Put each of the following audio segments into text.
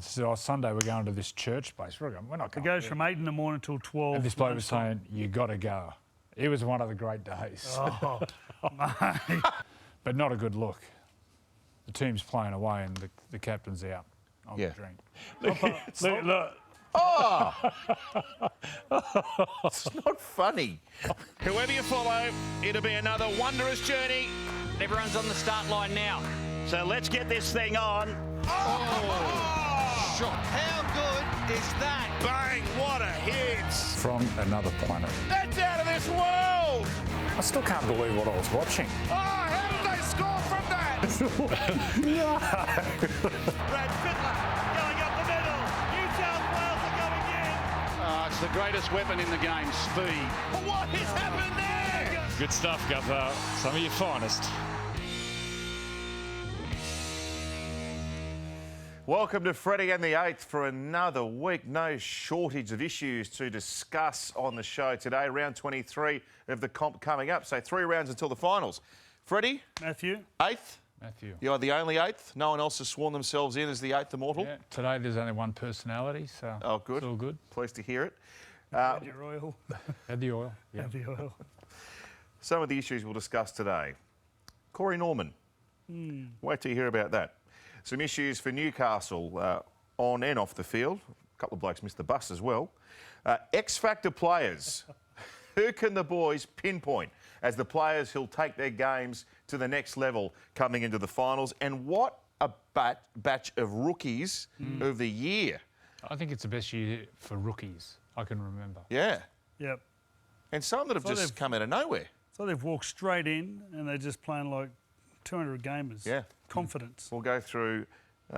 So Sunday we're going to this church place. We're not going. It goes from 8 in the morning till 12. And this bloke was saying, you got to go. It was one of the great days. Oh, mate. But not a good look. The team's playing away and the captain's out on the drink. Look. Oh! It's not funny. Whoever you follow, it'll be another wondrous journey. Everyone's on the start line now. So let's get this thing on. Shot. How good is that? Bang, what a hit. From another planet. That's out of this world. I still can't believe what I was watching. Oh, how did they score from that? Brad Fittler going up the middle. New South Wales are going in. It's the greatest weapon in the game, speed. What has happened there? Good stuff, Gupper. Some of your finest. Welcome to Freddy and the Eighth for another week. No shortage of issues to discuss on the show today. Round 23 of the comp coming up. So 3 rounds until the finals. Freddie? Matthew? Eighth? Matthew. You are the only eighth. No one else has sworn themselves in as the eighth immortal. Yeah, today there's only one personality, so good. It's all good. Pleased to hear it. Had your oil. Had the oil. Yeah. Had the oil. Some of the issues we'll discuss today. Corey Norman. Wait till you hear about that. Some issues for Newcastle on and off the field. A couple of blokes missed the bus as well. X-Factor players. Who can the boys pinpoint as the players who'll take their games to the next level coming into the finals? And what a batch of rookies of the year. I think it's the best year for rookies I can remember. Yeah. Yep. And some that have So just come out of nowhere. So they've walked straight in and they're just playing like 200 gamers. Yeah. Confidence. We'll go through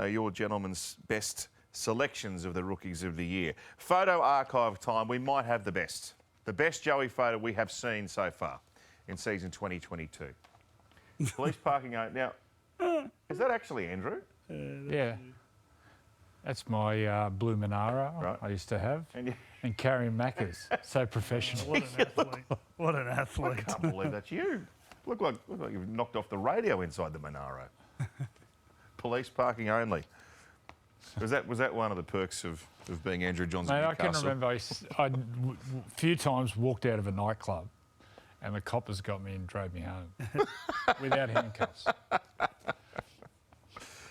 your gentlemen's best selections of the rookies of the year. Photo archive time, we might have the best. The best Joey photo we have seen so far in season 2022. Police parking out. Now, is that actually Andrew? Yeah. That's my blue Monaro I used to have. And carrying Maccas. So professional. What an athlete. What an I athlete. can't believe that's you. Look like you've knocked off the radio inside the Monaro. Police parking only. Was that one of the perks of being Andrew Johnson? Mate, I can remember I a few times walked out of a nightclub and the coppers got me and drove me home without handcuffs.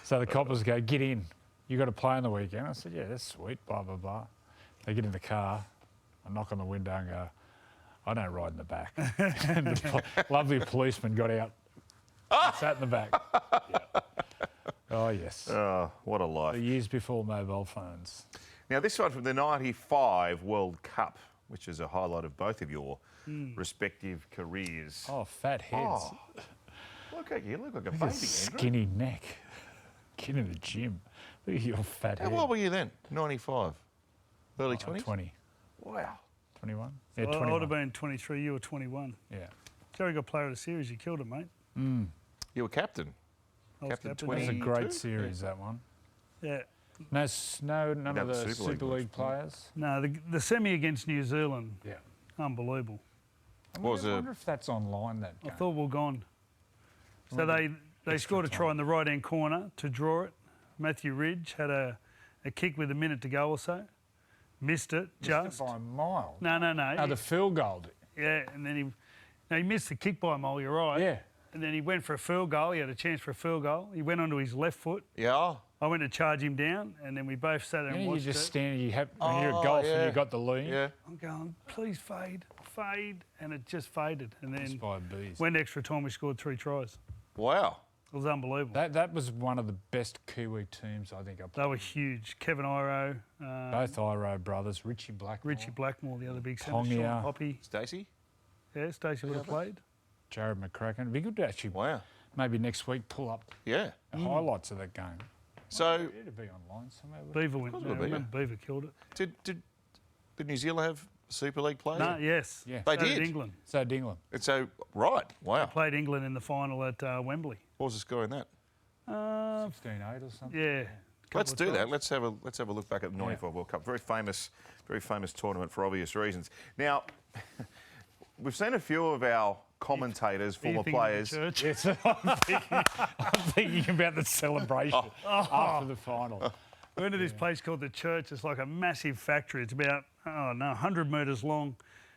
So the coppers go, get in. You got to play on the weekend. I said, yeah, that's sweet, blah, blah, blah. They get in the car, I knock on the window and go, I don't ride in the back. And the lovely policeman got out, sat in the back. Yeah. Oh, yes. Oh, what a life. The years before mobile phones. Now, this one from the 95 World Cup, which is a highlight of both of your respective careers. Oh, fat heads. Oh, look at you. Look like a Look baby, at Andrew. skinny neck. Get in the gym. Look at your fat head. How old were you then? 95? Early 20s? 20. Wow. 21? Yeah, Well, 21. I would have been 23, you were 21. Yeah. Joey got player of the series, you killed him, mate. You were captain. I was Captain It 20. was a 22? great series, that one. Yeah. None of the Super League Super ones. League players. No, the semi against New Zealand, Yeah. unbelievable. I Was wonder if that's online, that I game. thought we were gone. So they scored a try in the right-hand corner to draw it. Matthew Ridge had a kick with a minute to go or so. Missed it, just. Missed it by a mile. No. No, the field goal. Yeah, and then he missed the kick by a mile, you're right. Yeah. And then he went for a field goal. He had a chance for a field goal. He went onto his left foot. Yeah. I went to charge him down, and then we both sat there and You watched just it. stand, when you're at golf and you've got the lead. Yeah. I'm going, please fade, and it just faded. And then By bees. went extra time, we scored 3 tries. Wow. It was unbelievable. That was one of the best Kiwi teams I think I played. They were huge. Kevin Iro, Both Iro brothers, Richie Blackmore, Richie Blackmore, the other big centre, Ponga. Sean Hoppy. Stacey? Yeah, Stacey would have played. Jared McCracken. It'd be good to actually Wow. maybe next week pull up Yeah. the highlights of that game. So, It'd be online somewhere. Beaver went. Could I have been, remember Beaver killed it. did New Zealand have Super League players? No, yes. Yeah. They So did? England. So England. And so, right. Wow. Played England in the final at Wembley. What was the score in that? 16-8 or something. Yeah. Let's couple do of that. tries. Let's have a look back at the 95 World Cup. Very famous tournament for obvious reasons. Now, we've seen a few of our commentators, Are you former thinking of the players. church? Yes, I'm thinking about the celebration after the final. We went to this place called The Church. It's like a massive factory. It's about, 100 metres long.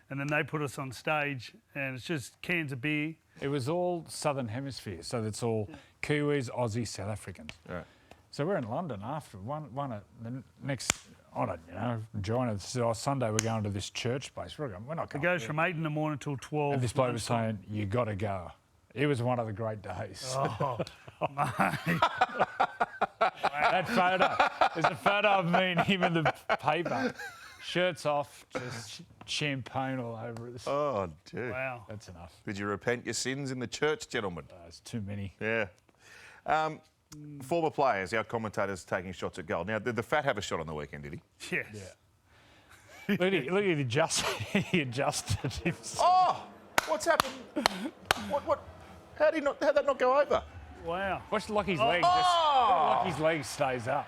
And then they put us on stage and it's just cans of beer. It was all Southern Hemisphere, so it's all Kiwis, Aussies, South Africans. Right. So we're in London after one of the next, I don't join us. So Sunday we're going to this church place. We're not It going. goes from 8 in the morning till 12. And this bloke was saying, you got to go. It was one of the great days. Oh, mate. That photo, there's a photo of me and him in the paper. Shirts off, just champagne all over us. Oh, dear. Wow. That's enough. Did you repent your sins in the church, gentlemen? It's too many. Yeah. Former players, our commentators taking shots at goal. Now, did the Fat have a shot on the weekend, did he? Yes. Yeah. Look at he adjusted himself. Oh! What's happened? What? How'd that not go over? Wow. Watch Lockie's leg. Oh! Lockie's leg stays up.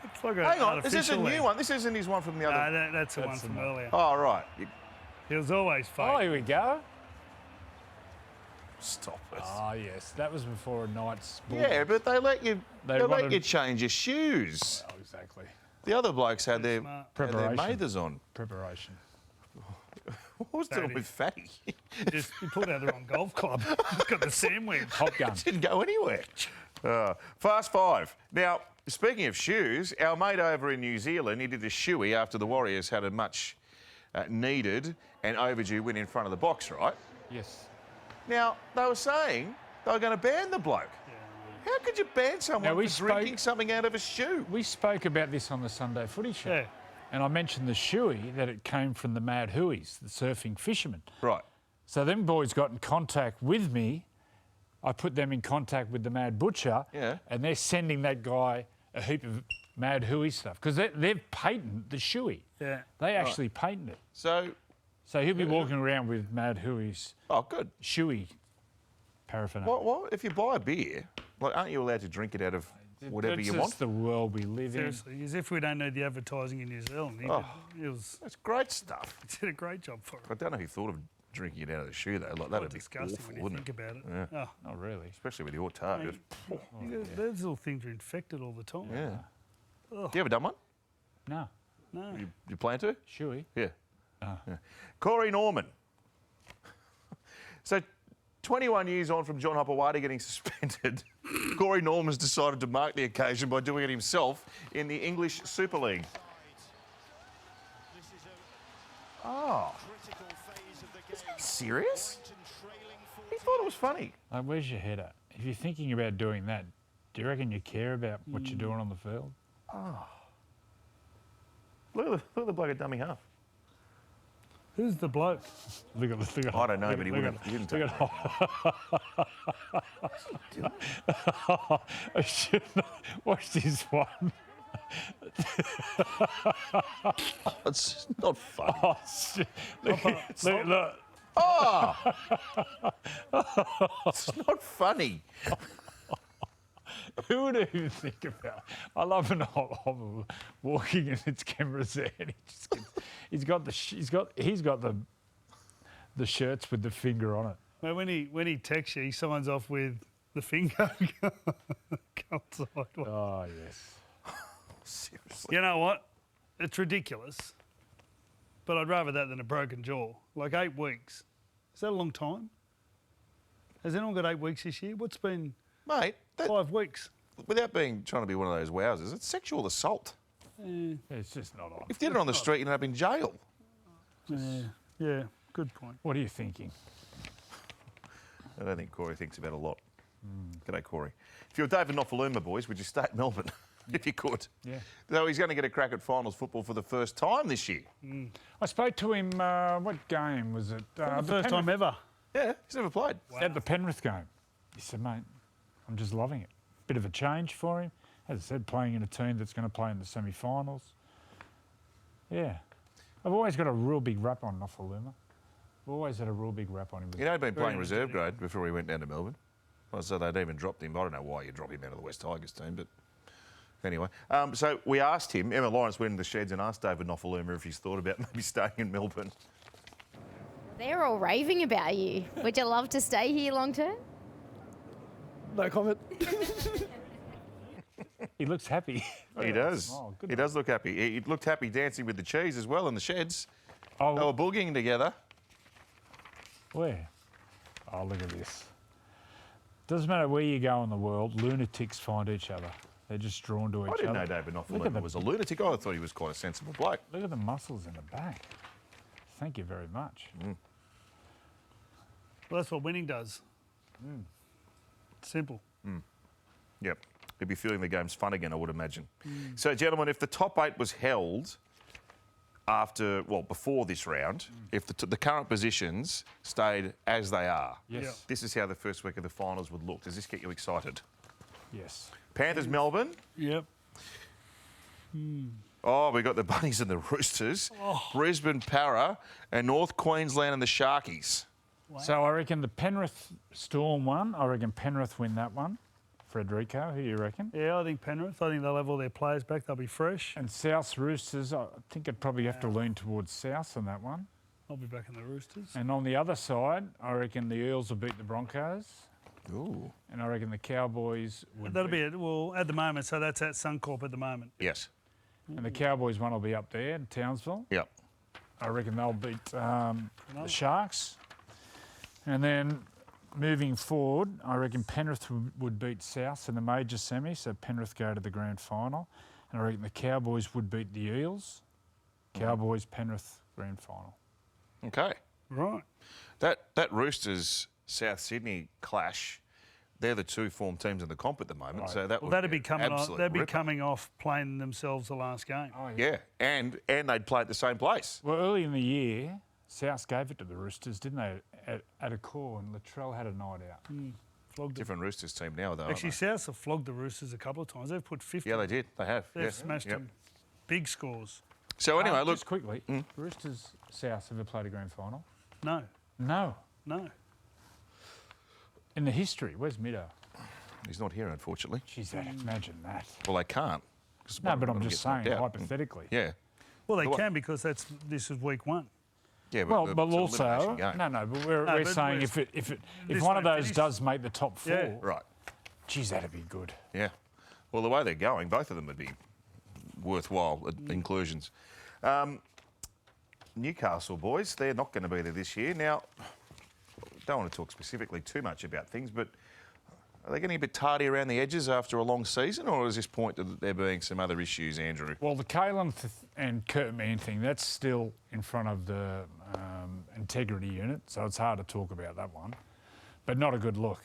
It's like a Hang on, is this a artificial new leg. one? This isn't his one from the other. No, that's the one from earlier. Oh, right. He was always fake. Oh, here we go. Stop it. Oh, yes. That was before a night's ball. Yeah, but they let you. They let wanted- you change your shoes. Oh, exactly. The other blokes had their Preparation. mathers on. Preparation. What was doing Fatty. with Fatty? Just he pulled out the wrong golf club. Just got the sandwich. Hot gun. Didn't go anywhere. Fast five. Now, speaking of shoes, our mate over in New Zealand, he did a shoey after the Warriors had a much needed and overdue win in front of the box, right? Yes. Now, they were saying they were going to ban the bloke. How could you ban someone Now, we for drinking something out of a shoe? We spoke about this on the Sunday Footy Show. Yeah. And I mentioned the shoey, that it came from the Mad Hueys, the surfing fishermen. Right. So them boys got in contact with me. I put them in contact with the Mad Butcher. Yeah. And they're sending that guy a heap of Mad Huey stuff. Because they've patented the shoey. Yeah. They actually patent it. So, So he'll be walking around with Mad Huey's oh, good. shoey paraphernalia. What if you buy a beer, like, aren't you allowed to drink it out of whatever It's you just want? the world we live Seriously, as if we don't need the advertising in New Zealand. He That's great stuff. did a great job for I it. don't know who thought of drinking it out of the shoe, though. Like, Quite that'd be disgusting awful, when you wouldn't think it? about it. Yeah. Oh, in. Not really. Especially with your tar. Mate, those little things are infected all the time. Yeah. Oh. Have you ever done one? No. No. You plan to? Shoey. Yeah. Yeah. Corey Norman. So, 21 years on from John Hopewadi getting suspended, Corey Norman's decided to mark the occasion by doing it himself in the English Super League. Oh. Is he serious? He thought it was funny. Like, where's your head at? If you're thinking about doing that, do you reckon you care about what you're doing on the field? Look at the bloke at dummy half. Who's the bloke? Look at I don't know, but he didn't take it. I should not watch this one. It's not fun. Oh, shit. Look. Oh! It's not funny. Who would even think about? I love an old walking and it's cameras there, and he's got the shirts with the finger on it. Well, when he texts you, he signs off with the finger. Come sideways. Oh yes. Seriously. You know what? It's ridiculous. But I'd rather that than a broken jaw. Like 8 weeks. Is that a long time? Has anyone got 8 weeks this year? What's been Mate, 5 weeks? without trying to be one of those wowsers, it's sexual assault. It's just not on. If you did it on the street, you'd end up in jail. Yeah, good point. What are you thinking? I don't think Corey thinks about a lot. G'day, Corey. If you're David Nofoaluma, boys, would you stay at Melbourne? If you could. Yeah. Though he's going to get a crack at finals football for the first time this year. I spoke to him. What game was it? The first time ever. Yeah, he's never played. At the Penrith game. He said, mate, I'm just loving it. Bit of a change for him. As I said, playing in a team that's going to play in the semi-finals. Yeah. I've always got a real big rap on Nofoaluma. I've always had a real big rap on him. You know, he'd been playing Very reserve energetic. grade before he went down to Melbourne. Well, so they'd even dropped him. I don't know why you drop him out of the West Tigers team, but anyway. So we asked him, Emma Lawrence went in the sheds and asked David Nofoaluma if he's thought about maybe staying in Melbourne. They're all raving about you. Would you love to stay here long term? No comment. He looks happy. He does. Oh, good He does look happy. He looked happy dancing with the cheese as well in the sheds. Oh, They were boogieing together. where? Oh, look at this. Doesn't matter where you go in the world, lunatics find each other. They're just drawn to each I other. didn't know David Nofoaluma was a lunatic. I thought he was quite a sensible bloke. Look at the muscles in the back. Thank you very much. Well, that's what winning does. Simple. Yep. He'd be feeling the game's fun again, I would imagine. So, gentlemen, if the top 8 was held before this round, if the current positions stayed as they are, Yes. this is how the first week of the finals would look. Does this get you excited? Yes. Panthers, Melbourne. Yep. Oh, we got the Bunnies and the Roosters. Brisbane, Para, and North Queensland and the Sharkies. So I reckon the Penrith Storm one. I reckon Penrith win that one. Frederico, who do you reckon? Yeah, I think Penrith. I think they'll have all their players back. They'll be fresh. And South Roosters, I think I'd probably have to lean towards South on that one. I'll be back in the Roosters. And on the other side, I reckon the Eels will beat the Broncos. Ooh. And I reckon the Cowboys would That'll be it. Well, at the moment, so that's at Suncorp at the moment. Yes. And the Cowboys one will be up there in Townsville. Yep. I reckon they'll beat the Sharks. And then moving forward, I reckon Penrith would beat South in the major semi, so Penrith go to the grand final. And I reckon the Cowboys would beat the Eels. Cowboys, Penrith, grand final. Okay. Right. That Roosters South Sydney clash, they're the two form teams in the comp at the moment. Right. So that Well, would that'd be coming off. They'd be ripper. coming off playing themselves the last game. Oh, Yeah, and they'd play at the same place. Well, early in the year, South gave it to the Roosters, didn't they? At a core, and Latrell had a night out. Flogged them. Different Roosters team now, though. Actually, aren't they? South have flogged the Roosters a couple of times. They've put 50. Yeah, they did. They have. They've Yes. smashed Yep. them. Big scores. So anyway, look. Just quickly, Roosters South ever played a grand final? No. No. No. In the history, where's Middo? He's not here, unfortunately. Jeez, imagine that. Well, they can't. 'cause No, one of but them I'm will just get knocked saying, out. hypothetically. Yeah. Well, they But what- can because this is week one. Yeah. Well, it's but an also, elimination game. no, but we're No, but saying we're- if this one of won't those finish. does make the top four, Yeah. Right. geez, that'd be good. Yeah. Well, the way they're going, both of them would be worthwhile inclusions. Newcastle boys, they're not going to be there this year. Now, don't want to talk specifically too much about things, but are they getting a bit tardy around the edges after a long season, or is this point that there being some other issues, Andrew? Well, the Kalen and Kurt Mann thing, that's still in front of the integrity unit, so it's hard to talk about that one. But not a good look.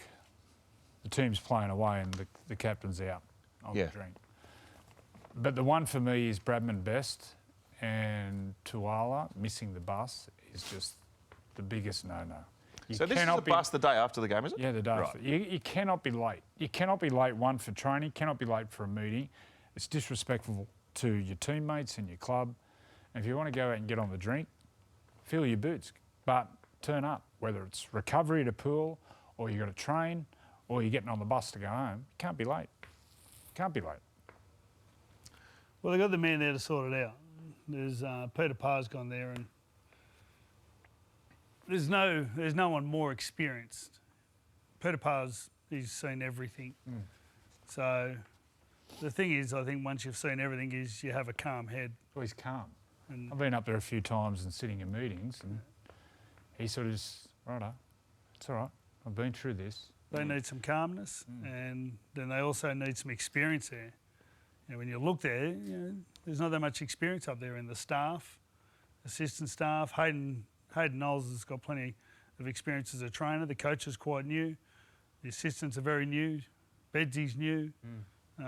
The team's playing away and the captain's out on Yeah. the drink. But the one for me is Bradman Best, and Tuala missing the bus is just the biggest no-no. You So this is the cannot bus the day after the game, is it? Yeah, the day Right. after. You cannot be late. You cannot be late, one, for training, cannot be late for a meeting. It's disrespectful to your teammates and your club. And if you want to go out and get on the drink, fill your boots, but turn up, whether it's recovery at a pool or you got to train or you're getting on the bus to go home. You can't be late. Can't be late. Well, they've got the man there to sort it out. There's Peter Parr's gone there, and there's no one more experienced. Peter Parr's, he's seen everything. So the thing is, I think once you've seen everything, is you have a calm head. Well, he's calm. And I've been up there a few times and sitting in meetings, and he sort of just, righto, it's all right. I've been through this. they need some calmness, and then they also need some experience there. You know, when you look there, there's not that much experience up there in the staff, assistant staff. Hayden Knowles has got plenty of experience as a trainer. The coach is quite new. The assistants are very new. Bedsy's new. They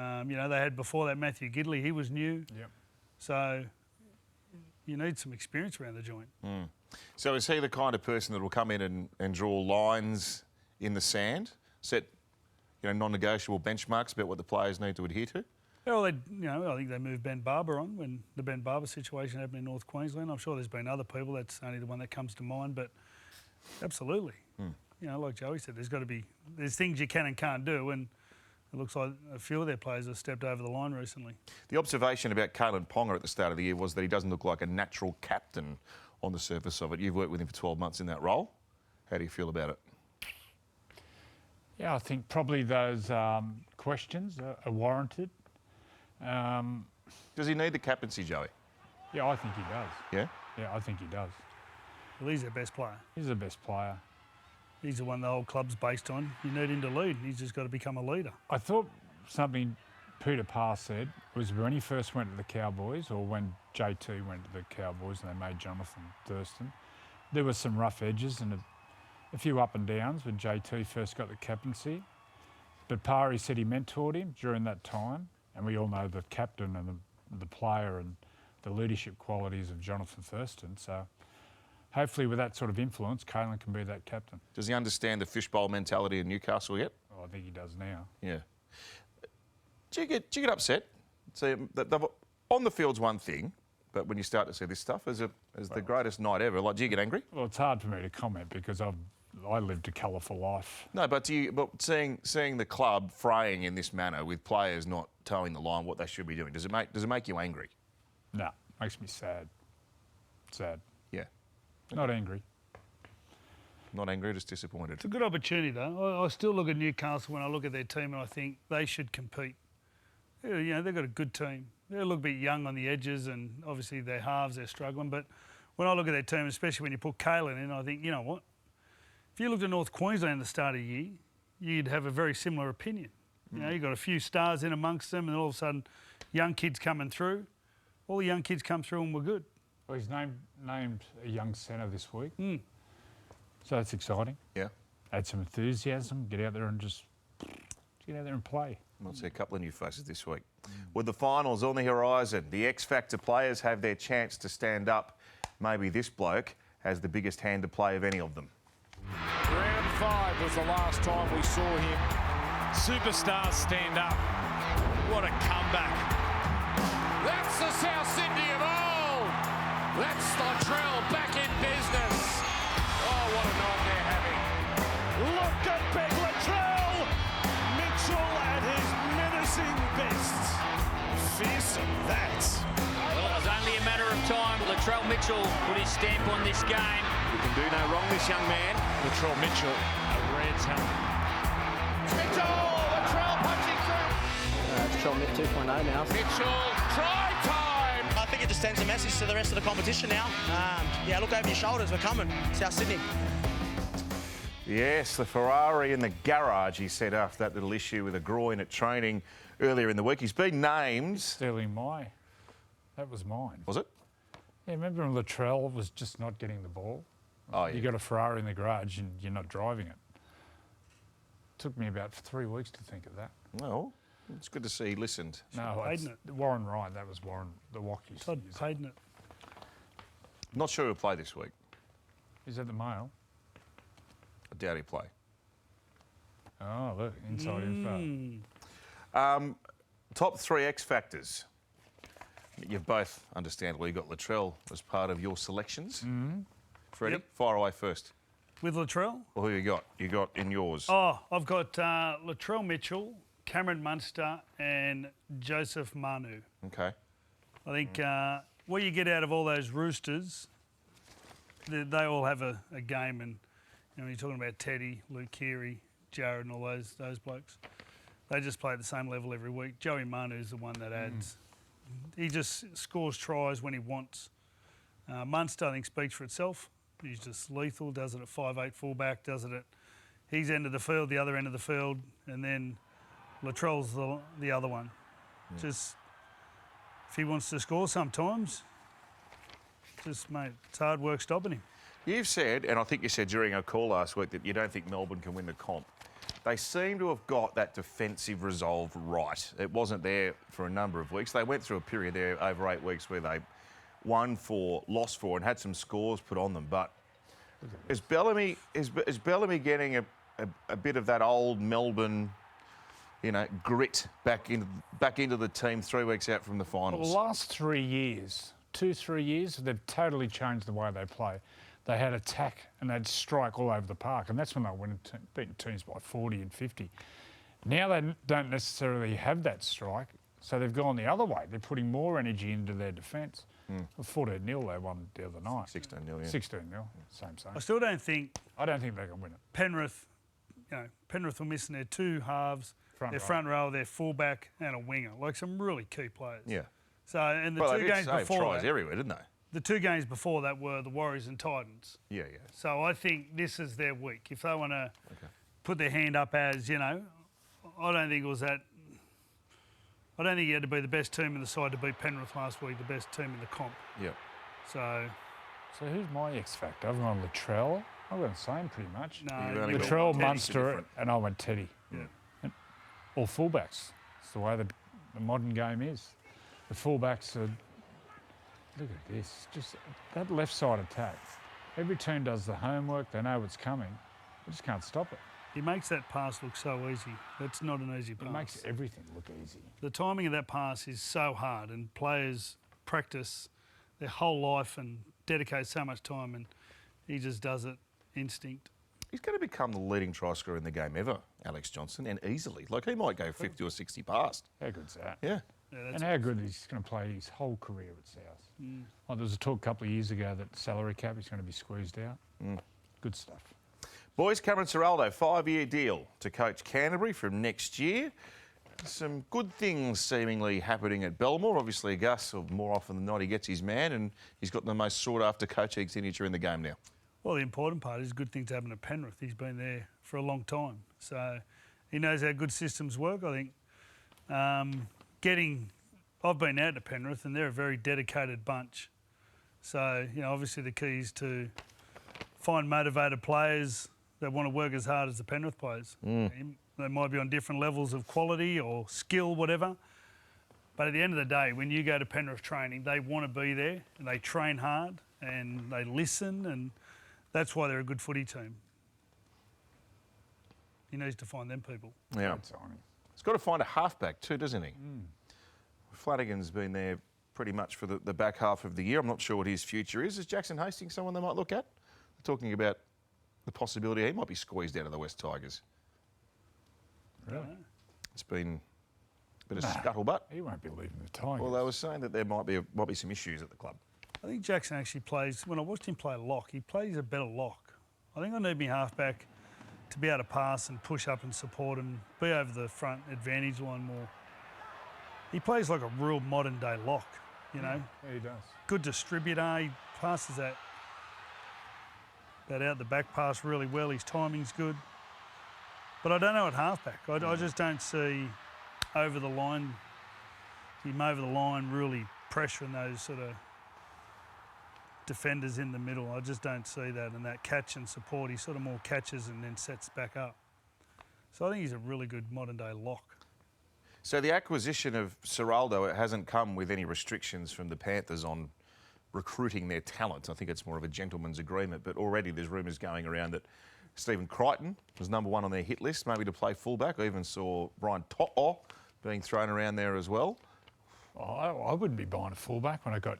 had before that Matthew Gidley. He was new. Yep. So you need some experience around the joint. So is he the kind of person that will come in and draw lines in the sand, set non-negotiable benchmarks about what the players need to adhere to? Well, I think they moved Ben Barber on when the Ben Barber situation happened in North Queensland. I'm sure there's been other people. That's only the one that comes to mind. But absolutely, like Joey said, there's things you can and can't do, and it looks like a few of their players have stepped over the line recently. The observation about Kalen Ponga at the start of the year was that he doesn't look like a natural captain on the surface of it. You've worked with him for 12 months in that role. How do you feel about it? Yeah, I think probably those questions are warranted. Does he need the captaincy, Joey? Yeah, I think he does. Yeah? Yeah, I think he does. Well, he's their best player. He's the best player. He's the one the whole club's based on. You need him to lead. He's just got to become a leader. I thought something Peter Parr said was when he first went to the Cowboys, or when JT went to the Cowboys and they made Jonathan Thurston, there were some rough edges and a few up and downs when JT first got the captaincy. But Parr, he said he mentored him during that time, and we all know the captain and the player and the leadership qualities of Jonathan Thurston. So hopefully with that sort of influence, Kalen can be that captain. Does he understand the fishbowl mentality in Newcastle yet? Oh, I think he does now. Yeah. Do you get upset? See, on the field's one thing, but when you start to see this stuff as the greatest night ever, like, do you get angry? Well, it's hard for me to comment because I lived a colourful life. No, but seeing the club fraying in this manner with players not towing the line what they should be doing, does it make you angry? No, makes me sad. Sad. Yeah. Not angry. Not angry, just disappointed. It's a good opportunity, though. I still look at Newcastle when I look at their team and I think they should compete. You know, they've got a good team. They look a bit young on the edges and obviously their halves, they're struggling. But when I look at their team, especially when you put Kalen in, I think, you know what? If you looked at North Queensland at the start of the year, you'd have a very similar opinion. You know, you've got a few stars in amongst them and all of a sudden young kids coming through. All the young kids come through and we're good. Well, he's named a young centre this week. So that's exciting. Yeah. Add some enthusiasm, get out there and play. We'll see a couple of new faces this week. With the finals on the horizon, the X Factor players have their chance to stand up. Maybe this bloke has the biggest hand to play of any of them. Round 5 was the last time we saw him. Superstars stand up. What a comeback. That's the South Sydney of old. That's Latrell back in business. Oh, what a night they're having. Look at Big Latrell! Mitchell at his menacing best. Fearsome that. Well, it was only a matter of time. Latrell Mitchell put his stamp on this game. You can do no wrong, this young man. Latrell Mitchell, a rare talent. Mitchell! Latrell punching through. It's Troll Mitt 2.0 now. Mitchell, try time! I think it just sends a message to the rest of the competition now. Yeah, look over your shoulders, we're coming. South Sydney. Yes, the Ferrari in the garage, he said after that little issue with a groin at training earlier in the week. He's been named. Stealing that was mine. Was it? Yeah, remember when Latrell was just not getting the ball? Oh, yeah. You got a Ferrari in the garage and you're not driving it. Took me about 3 weeks to think of that. Well, it's good to see he listened. No, it's Warren Wright. That was Warren, the Wockies. Todd Payton it. Not sure he'll play this week. Is that the male? I doubt he'll play. Oh, look, inside info. Top 3 X Factors. You've both, understandably, got Latrell as part of your selections. Freddie, fire away first. With Latrell? Well, who you got? You got in yours? Oh, I've got Latrell Mitchell, Cameron Munster and Joseph Manu. Okay. I think what you get out of all those Roosters, they all have a game. And you know, you're talking about Teddy, Luke Keary, Jared and all those blokes. They just play at the same level every week. Joey Manu's the one that adds. He just scores tries when he wants. Munster, I think, speaks for itself. He's just lethal, does it at 5'8", fullback, does it at his end of the field, the other end of the field, and then Latrell's the other one. Just, if he wants to score sometimes, just, mate, it's hard work stopping him. You've said, and I think you said during our call last week, that you don't think Melbourne can win the comp. They seem to have got that defensive resolve right. It wasn't there for a number of weeks. They went through a period there over 8 weeks where they won 4, lost 4, and had some scores put on them. But is Bellamy getting a bit of that old Melbourne, you know, grit back into the team 3 weeks out from the finals? Well, the last 3 years, 2-3 years, they've totally changed the way they play. They had attack and they'd strike all over the park, and that's when they went and beaten teams by 40 and 50. Now they don't necessarily have that strike, so they've gone the other way. They're putting more energy into their defence. 14-0 they won the other night. 16-0, yeah. 16-0, same. I still don't think... I don't think they can win it. Penrith will miss their 2 halves their front row, their fullback, and a winger. Like some really key players. Yeah. So, and the Well, two they did games save before tries that, everywhere, didn't they? the two games before that were the Warriors and Titans. Yeah. So I think this is their week. If they want to put their hand up as, you know, I don't think it was that. I don't think you had to be the best team in the side to beat Penrith last week, the best team in the comp. Yeah. So who's my X factor? I've gone Latrell. I've gone the same pretty much. You've no, only got Latrell, Teddy's Munster, different. and I went Teddy. Yeah. All fullbacks. It's the way the modern game is. The fullbacks are. Look at this. Just that left side attack. Every team does the homework. They know what's coming. They just can't stop it. he makes that pass look so easy. That's not an easy pass. It makes everything look easy. The timing of that pass is so hard, and players practice their whole life and dedicate so much time, and he just does it instinct. He's going to become the leading try scorer in the game ever, Alex Johnson, and easily. Like, he might go 50 or 60 past. How good's that? Yeah. Yeah, And how good he's going to play his whole career at South. Like there was a talk a couple of years ago that salary cap is going to be squeezed out. Good stuff. Boys, Cameron Ciraldo, 5-year deal to coach Canterbury from next year. Some good things seemingly happening at Belmore. Obviously, Gus, or more often than not, he gets his man, and he's got the most sought-after coaching signature in the game now. Well, the important part is good things happen at Penrith. He's been there for a long time, so he knows how good systems work. I think I've been out to Penrith, and they're a very dedicated bunch. So, you know, obviously the key is to find motivated players that want to work as hard as the Penrith players. They might be on different levels of quality or skill, whatever. But at the end of the day, when you go to Penrith training, they want to be there, and they train hard, and they listen, and that's why they're a good footy team. He needs to find them people. Yeah. Good signing. He's got to find a halfback too, doesn't he? Flanagan's been there pretty much for the back half of the year. I'm not sure what his future is. Is Jackson Hastings someone they might look at? They're talking about the possibility he might be squeezed out of the West Tigers. Really? It's been a bit of scuttlebutt. He won't be leaving the Tigers. Well, they were saying that there might be some issues at the club. I think Jackson actually plays, when I watched him play lock, he plays a better lock. I think I need my halfback to be able to pass and push up and support and be over the front advantage line more. He plays like a real modern day lock, you know. Yeah, he does. Good distributor, he passes that out the back pass really well, his timing's good. But I don't know at halfback. I just don't see over the line, really pressuring those sort of defenders in the middle. I just don't see that, and that catch and support, he sort of more catches and then sets back up. So I think he's a really good modern day lock. So the acquisition of Ciraldo, it hasn't come with any restrictions from the Panthers on recruiting their talent. I think it's more of a gentleman's agreement, but already there's rumours going around that Stephen Crichton was number one on their hit list, maybe to play fullback. I even saw Brian To'o being thrown around there as well. Oh, I wouldn't be buying a fullback when I got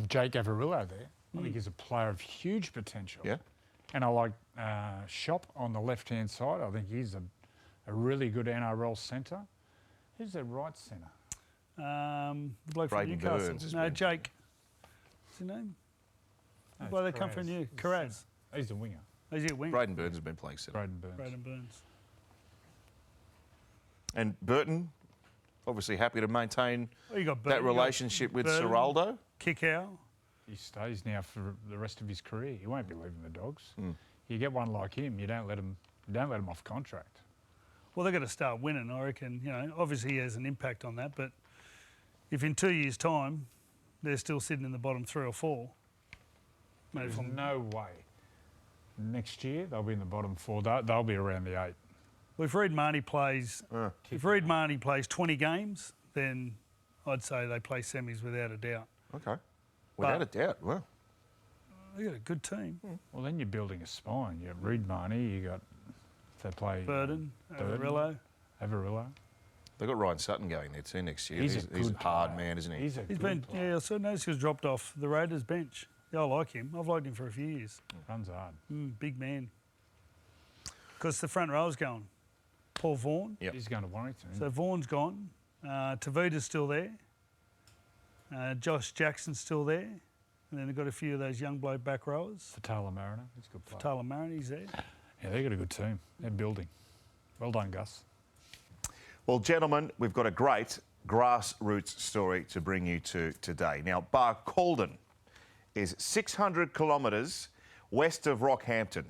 Jake Averillo there. I think he's a player of huge potential. Yeah. And I like Shop on the left-hand side. I think he's a really good NRL centre. Who's their right centre? The bloke from Braden Newcastle. Burns has No, been- Jake. What's his name? No, Why they it's come from Perez. you? He's Carraz. centre. He's the winger. Is he a wing? Braden Burns has been playing centre. Braden Burns. Braden Burns. And Burton, obviously happy to maintain Well, you got that Burton, you got relationship with Burton, Ciraldo. Kick out. He stays now for the rest of his career. He won't be leaving the Dogs. You get one like him, you don't let him off contract. Well, they've got to start winning, I reckon. You know, obviously he has an impact on that, but if in 2 years' time they're still sitting in the bottom 3 or 4, maybe There's no way. Next year they'll be in the bottom 4. They'll be around the 8. well, if Reid Marnie plays 20 games, then I'd say they play semis without a doubt. Okay. Without a doubt. Well, They've got a good team. Well, then you're building a spine. You got Reid Marnie, you got, if they play Burton, Averillo. Averillo. they've got Ryan Sutton going there too next year. He's a a good hard player. man, isn't he? He's a He's good been, player. yeah, I sort of noticed he was dropped off the Raiders bench. Yeah, I like him. I've liked him for a few years. Runs hard. Big man. Because the front row's going. Paul Vaughan. Yep. He's going to Warrington. So Vaughan's gone. Tavita's still there. Josh Jackson's still there. And then they've got a few of those young bloke back rowers. Fatala Mariner. He's a good player. Tyler Marin, he's there. Yeah, they've got a good team. They're building. Well done, Gus. Well, gentlemen, we've got a great grassroots story to bring you to today. Now, Barcaldine is 600 kilometres west of Rockhampton.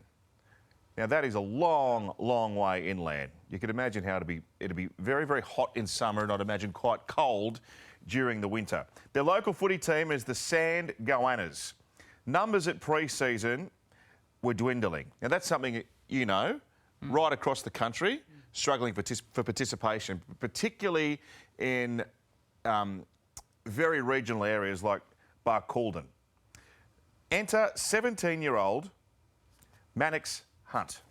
Now, that is a long, long way inland. You can imagine how it'd be very, very hot in summer and I'd imagine quite cold during the winter. Their local footy team is the Sand Goannas. Numbers at pre-season were dwindling. Now, that's something you know, right across the country, struggling for participation, particularly in very regional areas like Barcaldine. Enter 17-year-old Mannix Hunt,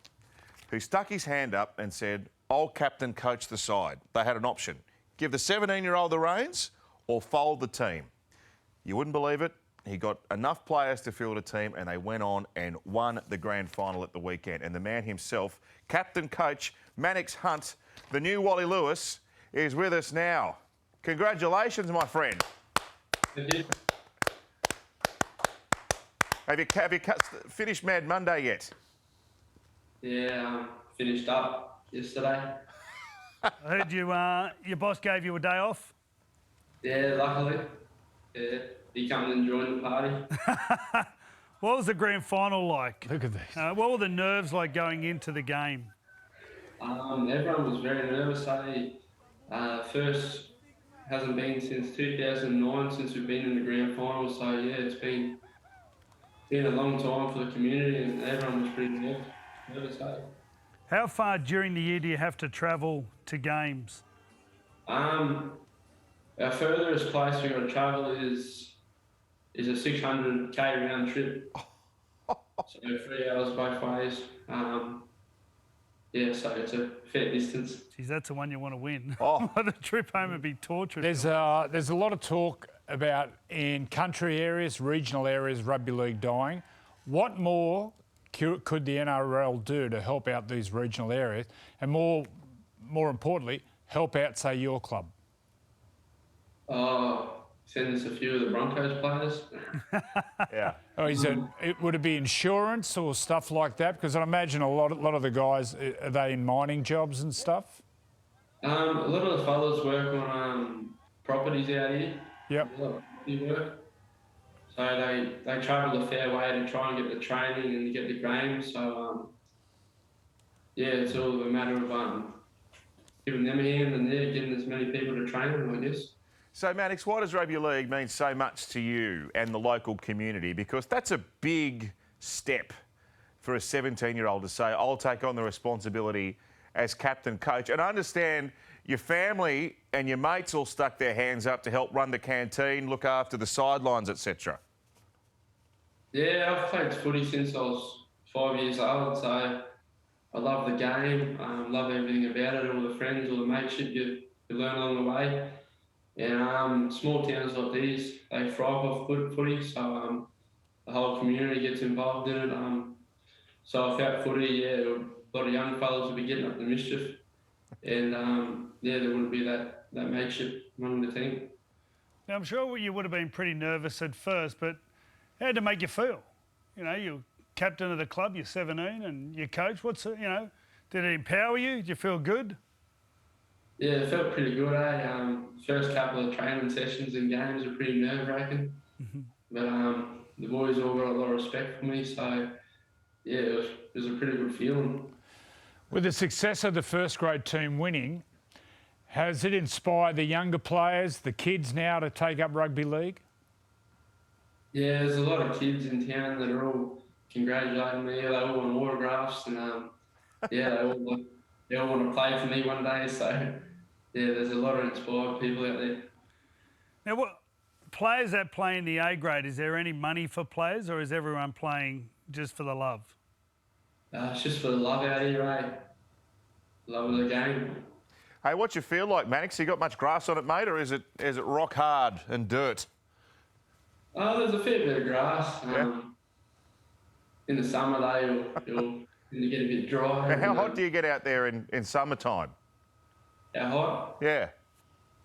who stuck his hand up and said, I'll captain coach the side. They had an option. Give the 17-year-old the reins or fold the team. You wouldn't believe it. He got enough players to field a team and they went on and won the grand final at the weekend. And the man himself, captain coach Mannix Hunt, the new Wally Lewis, is with us now. Congratulations, my friend. Thank you. Have you finished Mad Monday yet? Yeah, finished up yesterday. I heard your boss gave you a day off. Yeah, luckily. Yeah, he come and joined the party. What was the grand final like? Look at this. What were the nerves like going into the game? Everyone was very nervous. First hasn't been since 2009 since we've been in the grand final. So yeah, it's been a long time for the community and everyone was pretty nervous. How far during the year do you have to travel to games? Our furthest place we've got to travel is a 600k round trip. So 3 hours both ways. Yeah, so it's a fair distance. Geez, that's the one you want to win. Oh. The trip home would be torturous. There's a lot of talk about in country areas, regional areas, rugby league dying. What more could the NRL do to help out these regional areas and more importantly, help out, say, your club? Send us a few of the Broncos players. Yeah. Oh, would it be insurance or stuff like that? Because I imagine a lot of the guys, are they in mining jobs and stuff? A lot of the fellas work on properties out here. Yep. A lot of property work. So they travel a fair way to try and get the training and get the game. So yeah, it's all a matter of giving them a hand and getting as many people to train them, I guess. So, Mannix, why does rugby league mean so much to you and the local community? Because that's a big step for a 17-year-old to say, I'll take on the responsibility as captain coach. And I understand your family and your mates all stuck their hands up to help run the canteen, look after the sidelines, etc. Yeah, I've played footy since I was 5 years old, so I love the game, love everything about it, all the friends, all the mateship you learn along the way. And small towns like these, they thrive off footy, so the whole community gets involved in it. So without footy, yeah, a lot of young fellas would be getting up the mischief, and yeah, there wouldn't be that mateship among the team. Now, I'm sure you would have been pretty nervous at first, but how did it make you feel? You know, you're captain of the club, you're 17, and your coach. Did it empower you? Did you feel good? Yeah, it felt pretty good, eh? First couple of training sessions and games were pretty nerve-wracking. Mm-hmm. But the boys all got a lot of respect for me, so yeah, it was a pretty good feeling. With the success of the first grade team winning, has it inspired the younger players, the kids now, to take up rugby league? Yeah, there's a lot of kids in town that are all congratulating me. They all want autographs and yeah, they all want to play for me one day, so yeah, there's a lot of inspired people out there. Now, what players that play in the A grade, is there any money for players or is everyone playing just for the love? It's just for the love out here, eh? Love of the game. Hey, what's your field like, Mannix? You got much grass on it, mate, or is it rock hard and dirt? There's a fair bit of grass. Yeah. In the summer, you'll get a bit dry. Now, how hot do you get out there in summertime? How hot? Yeah.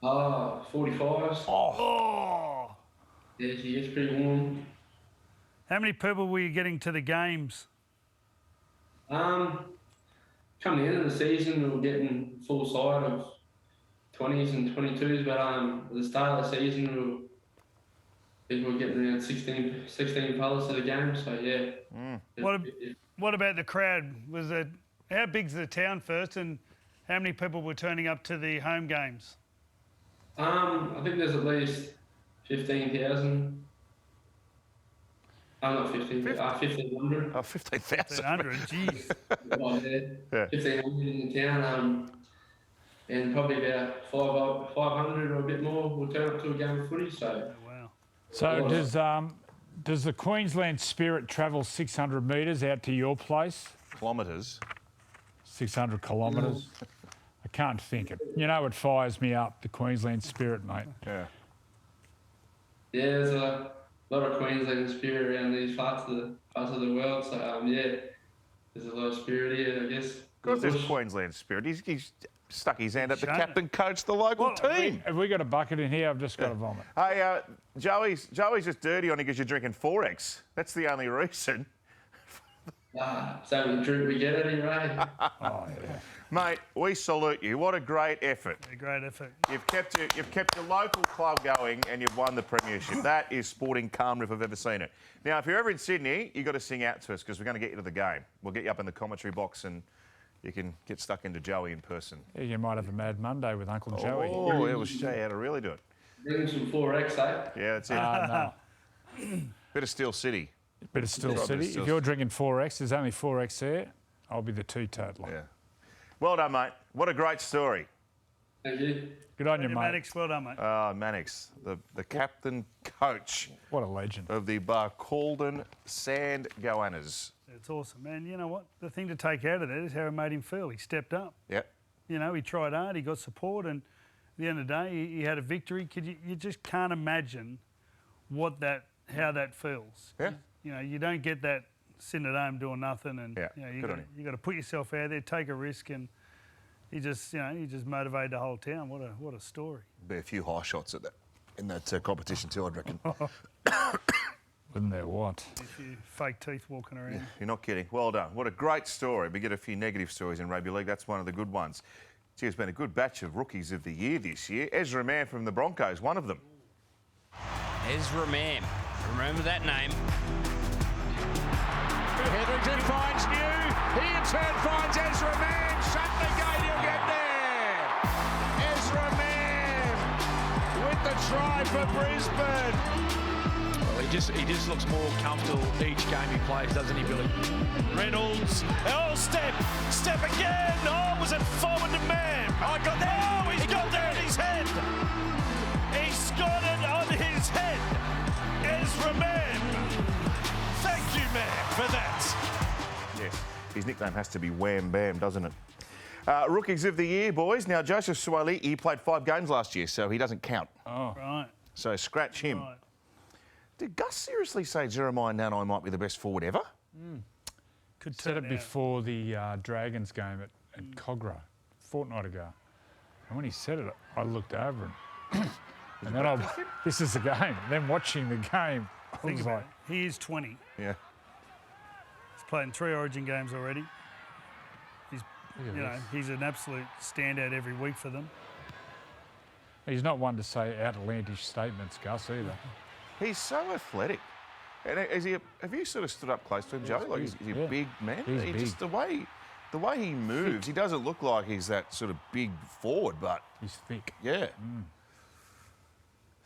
45s. Oh! Yeah, it gets pretty warm. How many people were you getting to the games? Come the end of the season, we were getting full side of 20s and 22s, but at the start of the season, we were getting around 16 fellas to the game. So yeah. What about the crowd? How big's the town first, and how many people were turning up to the home games? I think there's at least 15,000. Not 15, 1,500. Oh, 15,000. 1,500, jeez. Yeah. 1,500 in the town, and probably about 500 or a bit more will turn up to a game of footy. So, Wow. So does the Queensland Spirit travel 600 metres out to your place? Kilometres. 600 kilometres? I can't think it. You know, it fires me up, the Queensland Spirit, mate. Yeah. Yeah, there's a lot of Queensland spirit around these parts of the world. So there's a lot of spirit here, I guess. Of course, there's Queensland Spirit. He's stuck his hand up the captain, coached the local team. Have we got a bucket in here? I've just got to vomit. Hey, Joey's just dirty on you because you're drinking 4X. That's the only reason. So we drink, we get it anyway. Oh, yeah. Mate, we salute you. What a great effort. A great effort. You've kept your local club going and you've won the premiership. That is sporting calm if I've ever seen it. Now, if you're ever in Sydney, you've got to sing out to us because we're going to get you to the game. We'll get you up in the commentary box and you can get stuck into Joey in person. Yeah, you might have a Mad Monday with Uncle Joey. Oh, it will show you how to really do it. Bring some 4X, eh? Yeah, that's it. No. Bit of Steel City. Bit of Steel City. If you're drinking 4X, there's only 4X there. I'll be the teetotaler. Yeah. Well done, mate. What a great story. Thank you. Good on you, mate. Mannix, well done, mate. Mannix, the captain coach What a legend. of the Barcaldine Sand Goannas. It's awesome, man. You know what? The thing to take out of that is how it made him feel. He stepped up. Yep. You know, he tried hard, he got support, and at the end of the day, he had a victory. You just can't imagine how that feels. Yeah. You know, you don't get that sitting at home doing nothing, and Yeah, you good on him. got to put yourself out there, take a risk, and he just motivated the whole town. What a story. Be a few high shots in that competition too, I'd reckon. Wouldn't there what? A few fake teeth walking around. You're not kidding. Well done. What a great story. We get a few negative stories in rugby league. That's one of the good ones. Gee, it's been a good batch of rookies of the year this year. Ezra Mann from the Broncos, one of them. Ezra Mann. Remember that name. Hetherington finds New. He in turn finds Ezra Mann. Shut the gate, he'll get there. Ezra Mann with the try for Brisbane. Well, he just looks more comfortable each game he plays, doesn't he, Billy? Reynolds. Oh, step again. Oh, was it forward to Mann? Oh, got there. Oh, he's got there on his head. He's got it on his head. Ezra Mann. Thank you, man, for that. Yes, his nickname has to be Wham Bam, doesn't it? Rookies of the year, boys. Now, Joseph Suaalii, he played 5 games last year, so he doesn't count. Oh. Right. So scratch him. Right. Did Gus seriously say Jeremiah Nanai might be the best forward ever? Could Said turn it out. before the Dragons game at Cogra, a fortnight ago. And when he said it, I looked over and then this is the game. Then watching the game, I Think was about like, it. He is 20. Yeah. He's played in 3 Origin games already. He's an absolute standout every week for them. he's not one to say outlandish statements, Gus, either. He's so athletic. And have you sort of stood up close to him, Joe? Like, is he a big man? He's big. Just the way he moves, he doesn't look like he's that sort of big forward, but He's thick. yeah.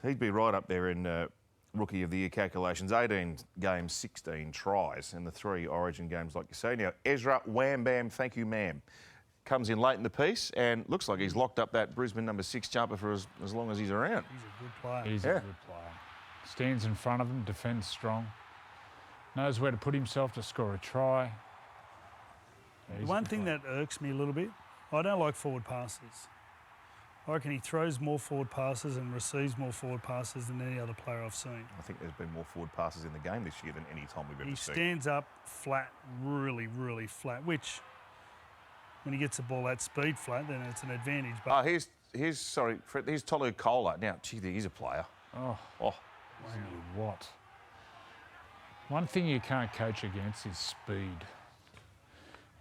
He'd be right up there in Rookie of the Year calculations. 18 games, 16 tries in the 3 Origin games, like you say. Now, Ezra, wham, bam, thank you, ma'am. Comes in late in the piece and looks like he's locked up that Brisbane number 6 jumper for as long as he's around. He's a good player. He's a good player. Stands in front of him, defends strong. Knows where to put himself to score a try. Yeah, The one thing that irks me a little bit, I don't like forward passes. I reckon he throws more forward passes and receives more forward passes than any other player I've seen. I think there's been more forward passes in the game this year than any time we've ever He seen. stands up flat, really, really flat, which when he gets the ball at speed flat, then it's an advantage. But Here's Tolu Kola. Now, gee, he's a player. Oh, Oh, what? One thing you can't coach against is speed.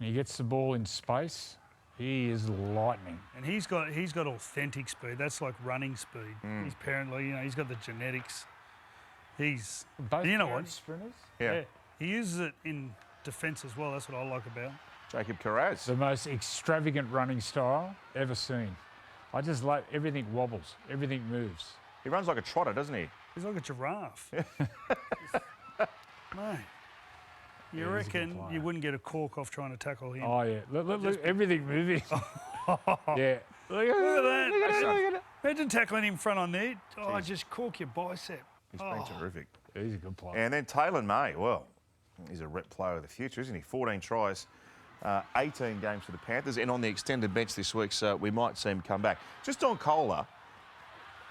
And he gets the ball in space, He is lightning. And he's got authentic speed. That's like running speed. He's apparently, he's got the genetics. He's, Both you know what? parents sprinters? Yeah. He uses it in defence as well. That's what I like about. Jacob Carraz. The most extravagant running style ever seen. I just like everything wobbles, everything moves. He runs like a trotter, doesn't he? He's like a giraffe. Mate, you Yeah, he's a good reckon player. you wouldn't get a cork off trying to tackle him? Oh, yeah. Look, everything moving. Yeah. Look at that. Imagine tackling him front on there. Oh, just cork your bicep. He's been terrific. He's a good player. And then Taylor May, well, he's a rep player of the future, isn't he? 14 tries, 18 games for the Panthers, and on the extended bench this week, so we might see him come back. Just on Kohler,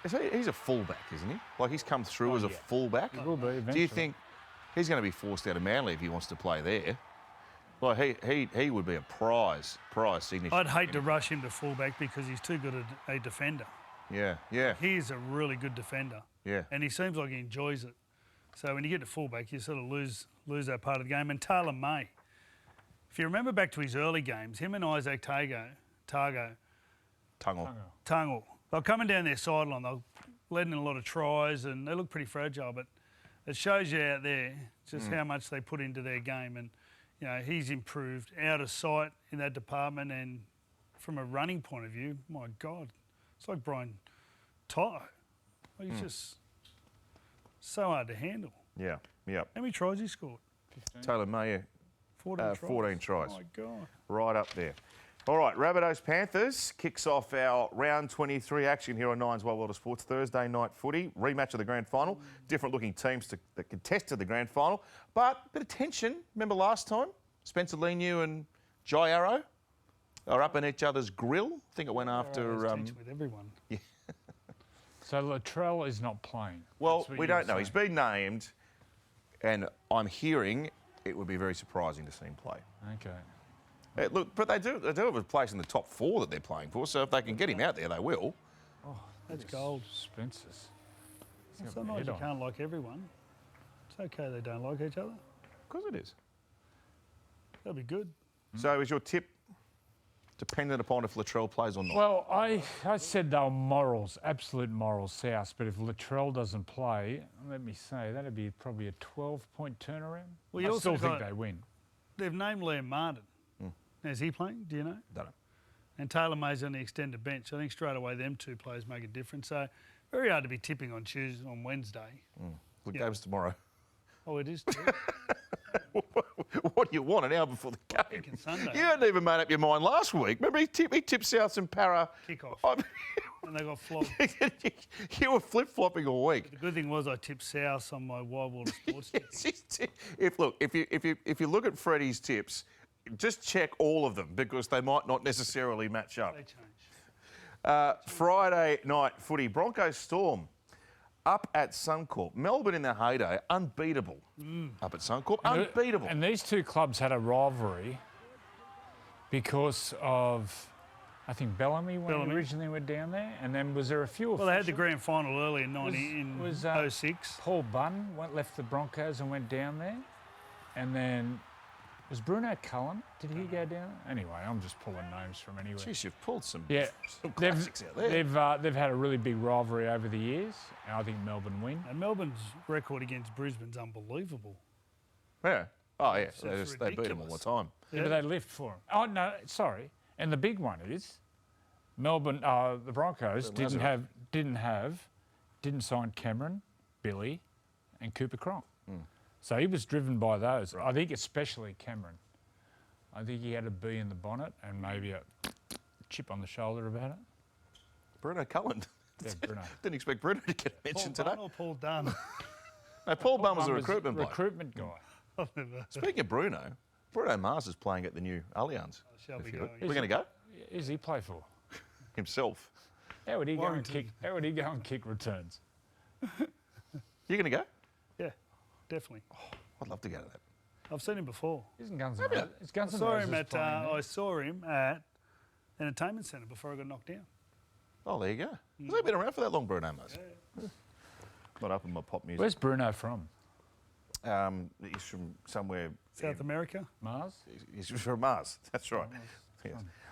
he's a fullback, isn't he? Like, he's come through as a fullback. He will be eventually. Do you think he's going to be forced out of Manly if he wants to play there? Like, he would be a prize signature. I'd hate to rush him to fullback because he's too good a defender. Yeah, yeah, He is a really good defender. yeah. And he seems like he enjoys it. So when you get to fullback, you sort of lose that part of the game. And Taylor May, if you remember back to his early games, him and Isaac Targo, Tungle, they're coming down their sideline. They're letting in a lot of tries and they look pretty fragile. But it shows you out there just how much they put into their game. And, he's improved out of sight in that department. And from a running point of view, my God, it's like Brian Toto. He's just so hard to handle. Yeah, yeah. How many tries he scored? Taylor May, yeah. 14 tries. Oh, my God. Right up there. All right, Rabbitohs Panthers kicks off our round 23 action here on Nine's Wild World of Sports. Thursday night footy, rematch of the grand final. Different looking teams that contested the grand final. But a bit of tension. Remember last time? Spencer Leniu and Jai Arrow are up in each other's grill. I think it went after... Tension with everyone. Yeah. So Latrell is not playing. Well, That's what we you were don't know. He's saying. been named, and I'm hearing it would be very surprising to see him play. Okay. Look, but they do have a place in the top 4 that they're playing for, so if they can get him out there, they will. Oh, That's gold. Spencer's. Sometimes you can't like everyone. It's okay they don't like each other. Of course it is. That'll be good. So is your tip dependent upon if Latrell plays or not? Well, I said they were morals, absolute morals, South. But if Latrell doesn't play, let me say, that'd be probably a 12-point turnaround. Well, you I also still think got- they win. They've named Liam Martin. Is he playing? Do you know? Don't know. And Taylor May's on the extended bench. I think straight away them two players make a difference. So very hard to be tipping on Wednesday. Good games tomorrow. Oh, it is too. What do you want an hour before the game? Thinking Sunday. You hadn't even made up your mind last week. Remember, he tipped Souths and Para. Kickoff. I And they got flogged. you were flip-flopping all week. The good thing was I tipped South on my Wild World of Sports tipping. If you look at Freddie's tips, just check all of them because they might not necessarily match up. They change. Friday night footy, Broncos Storm up at Suncorp. Melbourne in their heyday, unbeatable. Up at Suncorp, unbeatable. And these two clubs had a rivalry because of, I think, Bellamy when he originally went down there. And then was there a few Well, they had the officials? grand final early in 06. Paul Bunn left the Broncos and went down there. And then was Bruno Cullen? Did he go down? Anyway, I'm just pulling names from anywhere. Jeez, you've pulled some They've classics out there. they've had a really big rivalry over the years, and I think Melbourne win. And Melbourne's record against Brisbane's unbelievable. Yeah. Oh, yeah. That's They beat them all the ridiculous. Yeah, time. Yeah. but they lift for him. Oh no, sorry. And the big one is Melbourne. The Broncos didn't sign Cameron, Billy, and Cooper Cronk. So he was driven by those. I think especially Cameron. I think he had a bee in the bonnet and maybe a chip on the shoulder about it. Bruno Cullen. Yeah, Bruno. Didn't expect Bruno to get mentioned Paul today. Bunn or Paul Dunn? No, Paul Bunn was a One recruitment bloke. recruitment guy. I've never. Speaking of Bruno Mars is playing at the new Allianz. Shall be We're going. going to go? Who's he play for? Himself. How would he go and Warrington. kick? How would he go and kick returns? You going to go? Yeah, definitely. I'd love to go to that. I've seen him before. Isn't Guns N' Roses? It's Guns I N' saw Roses him at playing there. I saw him at Entertainment Centre before I got knocked down. Oh, there you go. Has he been around for that long, Bruno Mars? Not up in my pop music. Where's Bruno from? He's from somewhere. South America. Mars? He's from Mars. That's right.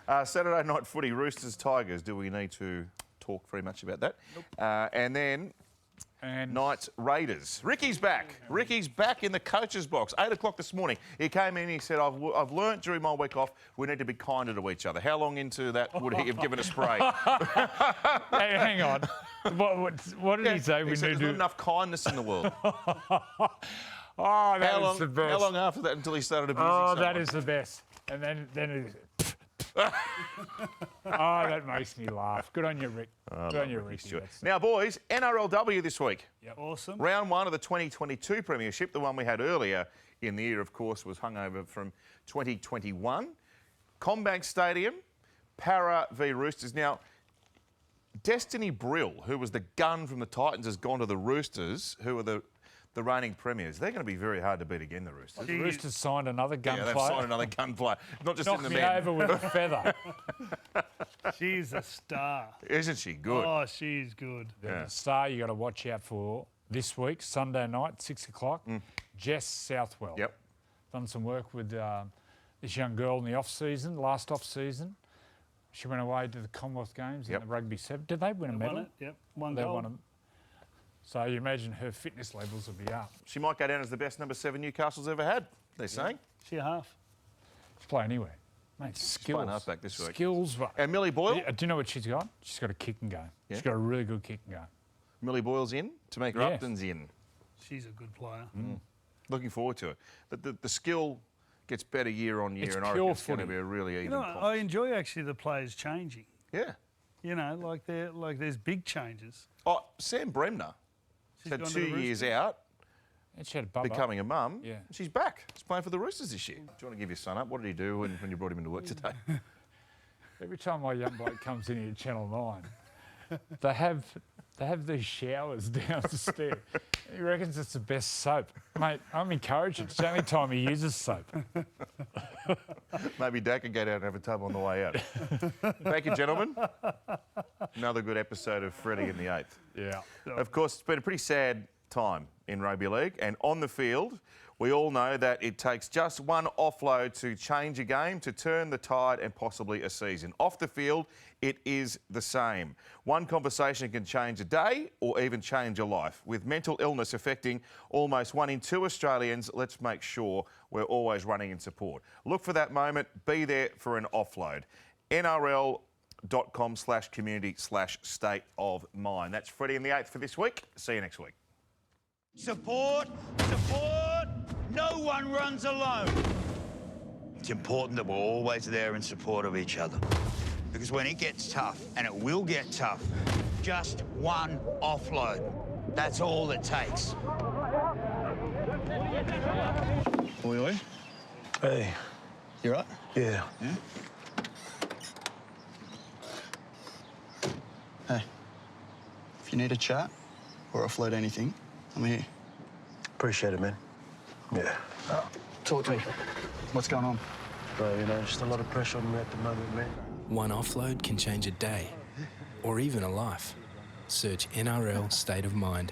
Yes. Saturday night footy, Roosters, Tigers. Do we need to talk very much about that? Nope. And then Knights, Raiders. Ricky's back. Ricky's back in the coach's box. 8 o'clock this morning. He came in and he said, I've learnt during my week off we need to be kinder to each other. How long into that would he have given a spray? Hey, hang on. What did he say? He said there's not enough kindness in the world. Oh, that is the best. How long after that until he started abusing someone? someone? That is the best. And then it is... Oh, that makes me laugh. Good on you, Rick. Good on you, Ricky. Now, boys, NRLW this week. Yep. Awesome. Round 1 of the 2022 Premiership, the one we had earlier in the year, of course, was hungover from 2021. Combank Stadium, Para v Roosters. Now, Destiny Brill, who was the gun from the Titans, has gone to the Roosters, who are the reigning premiers. They're going to be very hard to beat again, the Roosters. The Roosters signed another gun player. Yeah, they've signed another gun player. Not just in the me men. over with a feather. She's a star. Isn't she good? Oh, she's good. The star you got to watch out for this week, Sunday night, 6 o'clock, Jess Southwell. Yep. Done some work with this young girl in the off-season, last off-season. She went away to the Commonwealth Games in the Rugby 7. Did they win a medal? Won it, yep. One they gold. won them. So you imagine her fitness levels will be up. She might go down as the best number 7 Newcastle's ever had, they're saying. She a half. She's playing anywhere. Mate, skills. Playing halfback this week. Skills. And Millie Boyle? Do you know what she's got? She's got a kicking game. Yeah. She's got a really good kicking game. Millie Boyle's in. Tamika Upton's in. She's a good player. Looking forward to it. But the skill gets better year on year, It's and I pure reckon it's going to footy. be a really even You know, comp. I enjoy actually the players changing. Yeah. You know, like there's big changes. Oh, Sam Bremner. She's Had gone to 2 the years Roosters. out, And she had a bubba. becoming a mum. Yeah. She's back. She's playing for the Roosters this year. Do you want to give your son up? What did he do when you brought him into work today? Every time my young bloke comes in here at Channel 9, they have these showers downstairs. He reckons it's the best soap. Mate, I'm encouraging. It's the only time he uses soap. Maybe Dad can go down and have a tub on the way out. Thank you, gentlemen. Another good episode of Freddy and the Eighth. Yeah. Of course, it's been a pretty sad time in rugby league, and on the field, we all know that it takes just one offload to change a game, to turn the tide and possibly a season. Off the field, it is the same. One conversation can change a day or even change a life. With mental illness affecting almost 1 in 2 Australians, let's make sure we're always running in support. Look for that moment, be there for an offload. NRL.com/community/state of mind. That's Freddy and the Eighth for this week. See you next week. Support, support. No one runs alone. It's important that we're always there in support of each other. Because when it gets tough, and it will get tough, just one offload. That's all it takes. Oi, oi. Hey. You right? Yeah. Yeah? Hey, if you need a chat or offload anything, I'm here. Appreciate it, man. Yeah. Talk to me. What's going on? Bro, you know, just a lot of pressure on me at the moment, man. One offload can change a day or even a life. Search NRL State of Mind.